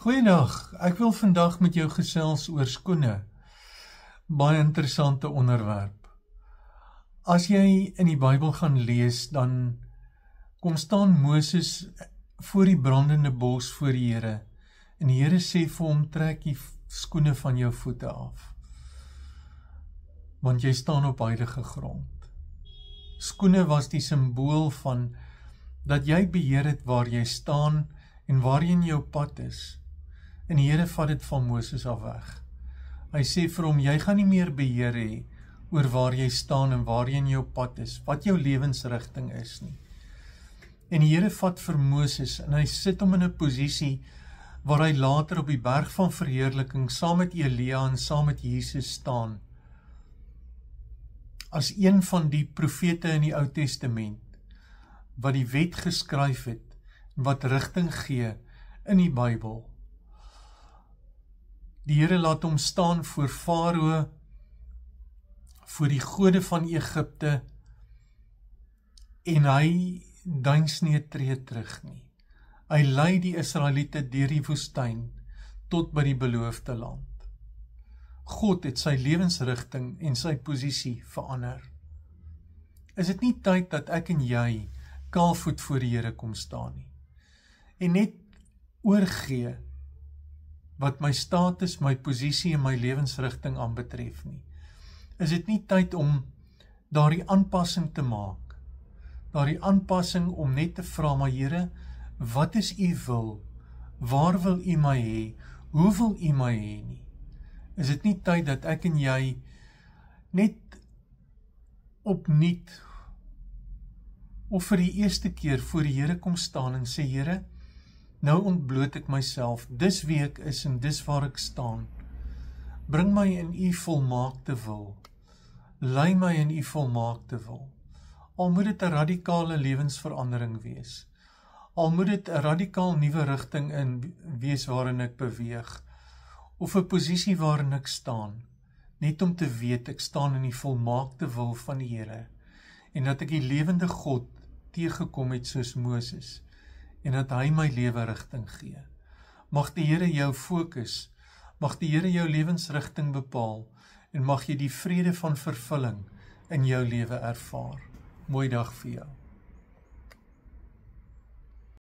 Goeiedag, ek wil vandag met jou gesels oor skoene. Baie interessante onderwerp. As jy in die Bybel gaan lees, dan kom staan Moses voor die brandende bos voor die Here. En die Here sê vir hom, trek die skoene van jou voete af. Want jy staan op heilige grond. Skoene was die simbool van dat jy beheer het waar jy staan en waarheen jou pad is. En die Here vat dit van Moses af weg. Hy sê vir hom, jy gaan nie meer beheer hê oor waar jy staan en waarheen jou pad is, wat jou lewensrigting is nie. En die Here vat vir Moses en hy sit hom in 'n posisie waar hy later op die berg van verheerliking saam met Elia en saam met Jesus staan. As een van die profete in die Ou Testament wat die wet geskryf het en wat rigting gee in die Bybel. Die Here laat hom staan voor Farao, voor die gode van Egipte, en hy deins nie 'n tree terug nie. Hy lei die Israeliete deur die woestyn tot by die beloofde land. God het sy lewensrigting en sy posisie verander. Is dit nie tyd dat ek en jy kaalvoet voor die Here kom staan nie? En net oorgee wat my status, my posisie en my lewensrigting aanbetref nie. Is dit nie tyd om daardie aanpassing te maak? Daardie aanpassing om net te vra, maar Here, wat is U wil? Waar wil U my hê? Hoe wil U my hê nie? Is dit nie tyd dat ek en jy net opnuut of vir die eerste keer voor die Here kom staan en sê, Here, nou ontbloot ek myself, dis wie ek is en dis waar ek staan. Bring my in U volmaakte wil. Lei my in U volmaakte wil. Al moet dit 'n radikale lewensverandering wees. Al moet dit 'n radikaal nuwe rigting in wees waarin ek beweeg. Of 'n posisie waarin ek staan. Net om te weet ek staan in die volmaakte wil van die Here. En dat ek die lewende God teëgekom het soos Moses. En dat hy my lewe rigting gee. Mag die Here jou fokus, mag die Here jou lewensrigting bepaal, en mag jy die vrede van vervulling in jou lewe ervaar. Mooi dag vir jou.